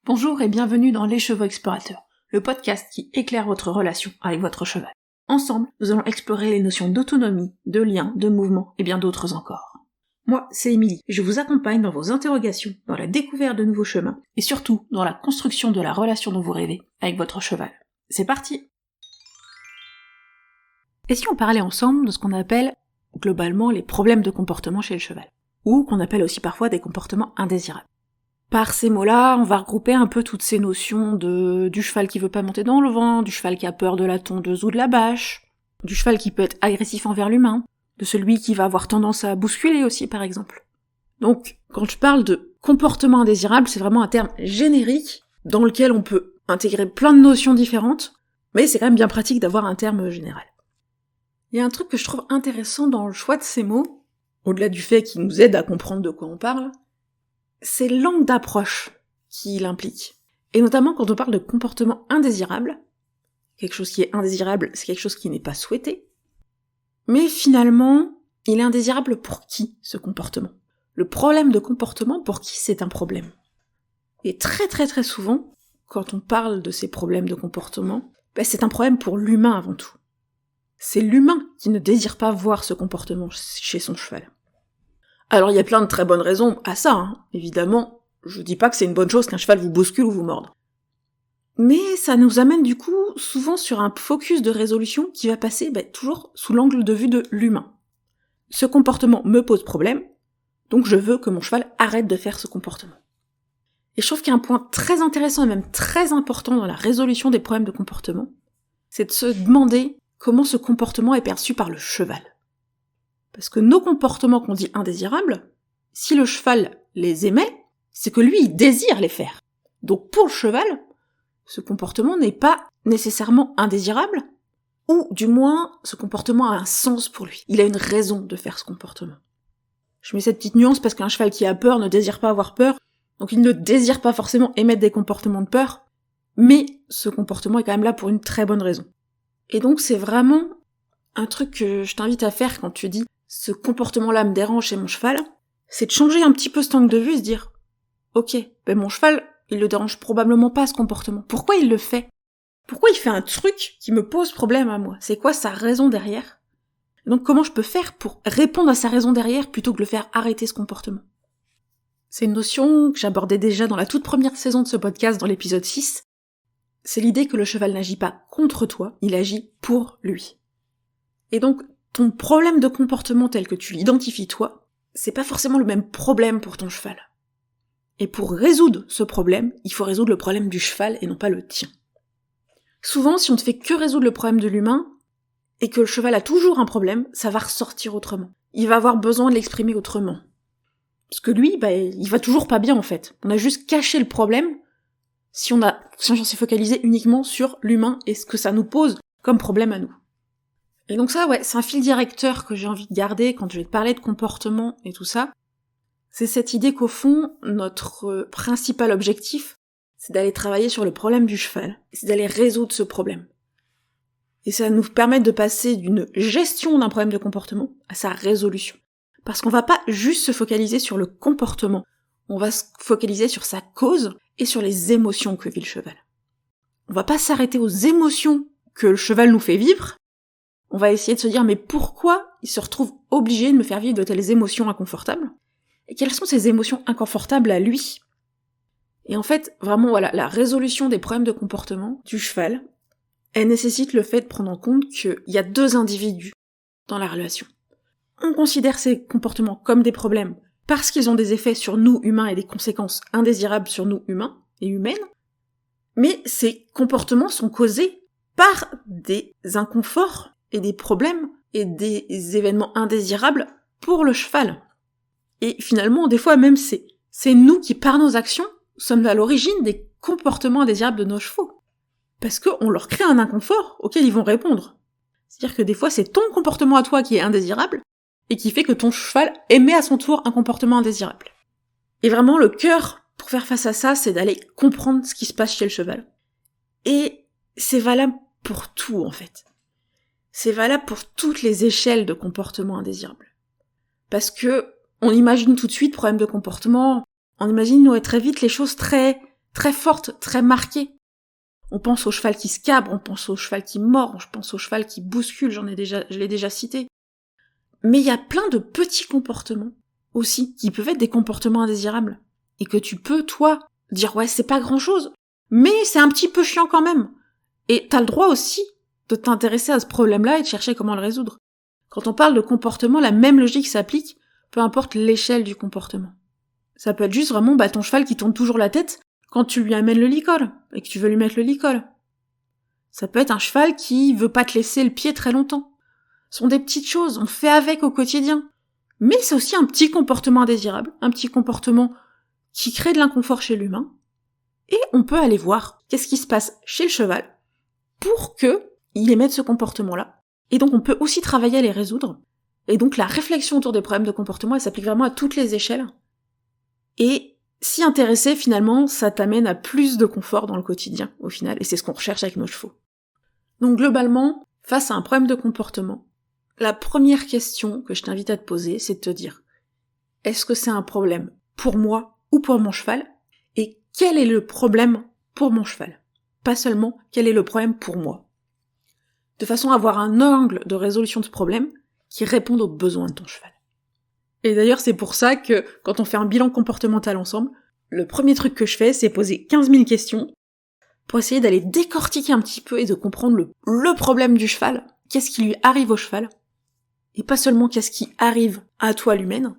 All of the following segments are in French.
Bonjour et bienvenue dans Les Chevaux Explorateurs, le podcast qui éclaire votre relation avec votre cheval. Ensemble, nous allons explorer les notions d'autonomie, de lien, de mouvement et bien d'autres encore. Moi, c'est Émilie, et je vous accompagne dans vos interrogations, dans la découverte de nouveaux chemins, et surtout dans la construction de la relation dont vous rêvez avec votre cheval. C'est parti! Et si on parlait ensemble de ce qu'on appelle globalement les problèmes de comportement chez le cheval, ou qu'on appelle aussi parfois des comportements indésirables. Par ces mots-là, on va regrouper un peu toutes ces notions du cheval qui veut pas monter dans le vent, du cheval qui a peur de la tondeuse ou de la bâche, du cheval qui peut être agressif envers l'humain, de celui qui va avoir tendance à bousculer aussi par exemple. Donc, quand je parle de comportement indésirable, c'est vraiment un terme générique dans lequel on peut intégrer plein de notions différentes, mais c'est quand même bien pratique d'avoir un terme général. Il y a un truc que je trouve intéressant dans le choix de ces mots, au-delà du fait qu'ils nous aident à comprendre de quoi on parle, c'est l'angle d'approche qu'il implique. Et notamment quand on parle de comportement indésirable, quelque chose qui est indésirable, c'est quelque chose qui n'est pas souhaité, mais finalement, il est indésirable pour qui, ce comportement ? Le problème de comportement, pour qui c'est un problème ? Et très très très souvent, quand on parle de ces problèmes de comportement, c'est un problème pour l'humain avant tout. C'est l'humain qui ne désire pas voir ce comportement chez son cheval. Alors il y a plein de très bonnes raisons à ça, évidemment, je dis pas que c'est une bonne chose qu'un cheval vous bouscule ou vous morde. Mais ça nous amène du coup souvent sur un focus de résolution qui va passer toujours sous l'angle de vue de l'humain. Ce comportement me pose problème, donc je veux que mon cheval arrête de faire ce comportement. Et je trouve qu'il y a un point très intéressant et même très important dans la résolution des problèmes de comportement, c'est de se demander comment ce comportement est perçu par le cheval. Parce que nos comportements qu'on dit indésirables, si le cheval les émet, c'est que lui, il désire les faire. Donc pour le cheval, ce comportement n'est pas nécessairement indésirable, ou du moins, ce comportement a un sens pour lui. Il a une raison de faire ce comportement. Je mets cette petite nuance parce qu'un cheval qui a peur ne désire pas avoir peur, donc il ne désire pas forcément émettre des comportements de peur, mais ce comportement est quand même là pour une très bonne raison. Et donc c'est vraiment un truc que je t'invite à faire quand tu dis « ce comportement-là me dérange chez mon cheval », c'est de changer un petit peu cet angle de vue et se dire « ok, mon cheval, il le dérange probablement pas ce comportement. Pourquoi il le fait ? Pourquoi il fait un truc qui me pose problème à moi ? C'est quoi sa raison derrière ? Et donc comment je peux faire pour répondre à sa raison derrière plutôt que de le faire arrêter ce comportement ? » C'est une notion que j'abordais déjà dans la toute première saison de ce podcast, dans l'épisode 6. C'est l'idée que le cheval n'agit pas contre toi, il agit pour lui. Et donc, ton problème de comportement tel que tu l'identifies toi, c'est pas forcément le même problème pour ton cheval. Et pour résoudre ce problème, il faut résoudre le problème du cheval et non pas le tien. Souvent, si on ne fait que résoudre le problème de l'humain, et que le cheval a toujours un problème, ça va ressortir autrement. Il va avoir besoin de l'exprimer autrement. Parce que lui, il va toujours pas bien en fait. On a juste caché le problème si on s'est focalisé uniquement sur l'humain et ce que ça nous pose comme problème à nous. Et donc ça, c'est un fil directeur que j'ai envie de garder quand je vais te parler de comportement et tout ça. C'est cette idée qu'au fond, notre principal objectif, c'est d'aller travailler sur le problème du cheval, c'est d'aller résoudre ce problème. Et ça va nous permettre de passer d'une gestion d'un problème de comportement à sa résolution. Parce qu'on va pas juste se focaliser sur le comportement, on va se focaliser sur sa cause et sur les émotions que vit le cheval. On va pas s'arrêter aux émotions que le cheval nous fait vivre, on va essayer de se dire mais pourquoi il se retrouve obligé de me faire vivre de telles émotions inconfortables ? Et quelles sont ces émotions inconfortables à lui ? Et en fait, vraiment la résolution des problèmes de comportement du cheval, elle nécessite le fait de prendre en compte qu'il y a deux individus dans la relation. On considère ces comportements comme des problèmes parce qu'ils ont des effets sur nous humains et des conséquences indésirables sur nous humains et humaines, mais ces comportements sont causés par des inconforts et des problèmes et des événements indésirables pour le cheval. Et finalement, des fois même, c'est nous qui, par nos actions, sommes à l'origine des comportements indésirables de nos chevaux. Parce qu'on leur crée un inconfort auquel ils vont répondre. C'est-à-dire que des fois, c'est ton comportement à toi qui est indésirable, et qui fait que ton cheval émet à son tour un comportement indésirable. Et vraiment, le cœur, pour faire face à ça, c'est d'aller comprendre ce qui se passe chez le cheval. Et c'est valable pour tout, en fait. C'est valable pour toutes les échelles de comportement indésirable. Parce que on imagine tout de suite problème de comportement, on imagine très vite les choses très très fortes, très marquées. On pense au cheval qui se cabre, on pense au cheval qui mord, on pense au cheval qui bouscule, je l'ai déjà cité. Mais il y a plein de petits comportements aussi, qui peuvent être des comportements indésirables. Et que tu peux, toi, dire ouais, c'est pas grand chose, mais c'est un petit peu chiant quand même. Et t'as le droit aussi de t'intéresser à ce problème-là et de chercher comment le résoudre. Quand on parle de comportement, la même logique s'applique, peu importe l'échelle du comportement. Ça peut être juste vraiment ton cheval qui tourne toujours la tête quand tu lui amènes le licol, et que tu veux lui mettre le licol. Ça peut être un cheval qui veut pas te laisser le pied très longtemps. Ce sont des petites choses, on fait avec au quotidien. Mais c'est aussi un petit comportement indésirable, un petit comportement qui crée de l'inconfort chez l'humain. Et on peut aller voir qu'est-ce qui se passe chez le cheval pour qu'il émette ce comportement-là. Et donc on peut aussi travailler à les résoudre. Et donc la réflexion autour des problèmes de comportement, elle s'applique vraiment à toutes les échelles. Et s'y intéresser, finalement, ça t'amène à plus de confort dans le quotidien, au final, et c'est ce qu'on recherche avec nos chevaux. Donc globalement, face à un problème de comportement, la première question que je t'invite à te poser, c'est de te dire, est-ce que c'est un problème pour moi ou pour mon cheval? Et quel est le problème pour mon cheval? Pas seulement, quel est le problème pour moi? De façon à avoir un angle de résolution de ce problème qui réponde aux besoins de ton cheval. Et d'ailleurs, c'est pour ça que, quand on fait un bilan comportemental ensemble, le premier truc que je fais, c'est poser 15 000 questions pour essayer d'aller décortiquer un petit peu et de comprendre le problème du cheval, qu'est-ce qui lui arrive au cheval, et pas seulement qu'est-ce qui arrive à toi l'humaine,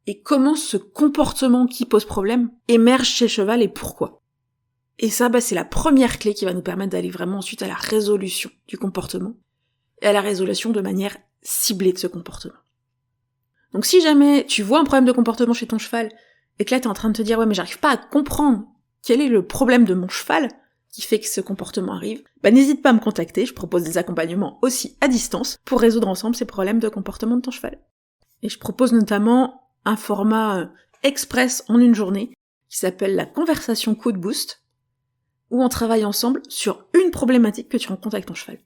et comment ce comportement qui pose problème émerge chez le cheval et pourquoi. Et ça, c'est la première clé qui va nous permettre d'aller vraiment ensuite à la résolution du comportement, et à la résolution de manière ciblée de ce comportement. Donc si jamais tu vois un problème de comportement chez ton cheval, et que là t'es en train de te dire « ouais mais j'arrive pas à comprendre quel est le problème de mon cheval qui fait que ce comportement arrive », n'hésite pas à me contacter, je propose des accompagnements aussi à distance pour résoudre ensemble ces problèmes de comportement de ton cheval. Et je propose notamment un format express en une journée qui s'appelle la conversation coup de boost, où on travaille ensemble sur une problématique que tu rencontres avec ton cheval.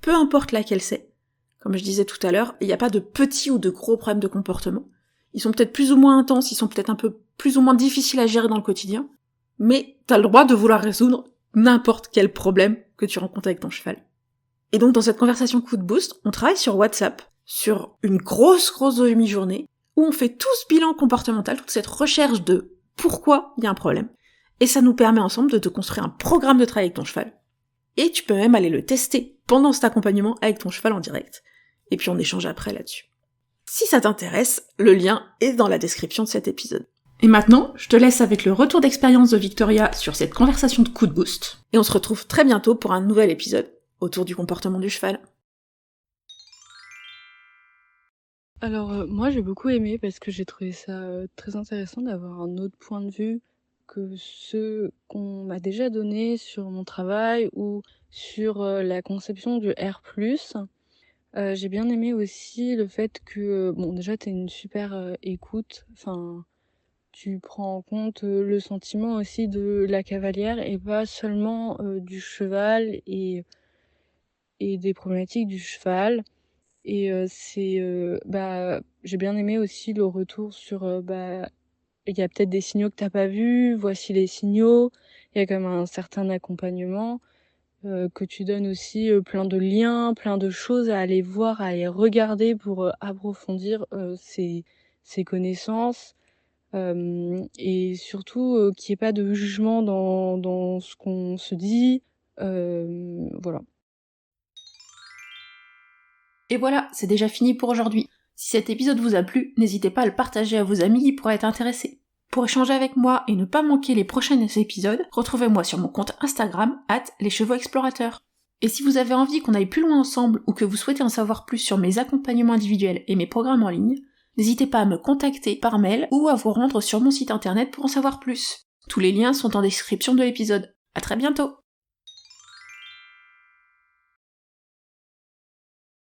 Peu importe laquelle c'est. Comme je disais tout à l'heure, il n'y a pas de petits ou de gros problèmes de comportement. Ils sont peut-être plus ou moins intenses, ils sont peut-être un peu plus ou moins difficiles à gérer dans le quotidien, mais t'as le droit de vouloir résoudre n'importe quel problème que tu rencontres avec ton cheval. Et donc dans cette conversation coup de boost, on travaille sur WhatsApp, sur une grosse demi-journée, où on fait tout ce bilan comportemental, toute cette recherche de pourquoi il y a un problème, et ça nous permet ensemble de te construire un programme de travail avec ton cheval. Et tu peux même aller le tester pendant cet accompagnement avec ton cheval en direct. Et puis on échange après là-dessus. Si ça t'intéresse, le lien est dans la description de cet épisode. Et maintenant, je te laisse avec le retour d'expérience de Victoria sur cette conversation de coup de boost. Et on se retrouve très bientôt pour un nouvel épisode autour du comportement du cheval. Alors moi j'ai beaucoup aimé parce que j'ai trouvé ça très intéressant d'avoir un autre point de vue que ceux qu'on m'a déjà donné sur mon travail ou sur la conception du R+. J'ai bien aimé aussi le fait que, bon déjà t'es une super écoute, enfin tu prends en compte le sentiment aussi de la cavalière et pas seulement du cheval et des problématiques du cheval. Et j'ai bien aimé aussi le retour sur, il y a peut-être des signaux que t'as pas vus, voici les signaux. Il y a quand même un certain accompagnement, que tu donnes aussi, plein de liens, plein de choses à aller voir, à aller regarder pour, approfondir, ses connaissances. Et surtout, qu'il y ait pas de jugement dans ce qu'on se dit. Voilà. Et voilà, c'est déjà fini pour aujourd'hui. Si cet épisode vous a plu, n'hésitez pas à le partager à vos amis qui pourraient être intéressés. Pour échanger avec moi et ne pas manquer les prochains épisodes, retrouvez-moi sur mon compte Instagram @leschevauxexplorateurs. Et si vous avez envie qu'on aille plus loin ensemble ou que vous souhaitez en savoir plus sur mes accompagnements individuels et mes programmes en ligne, n'hésitez pas à me contacter par mail ou à vous rendre sur mon site internet pour en savoir plus. Tous les liens sont en description de l'épisode. À très bientôt!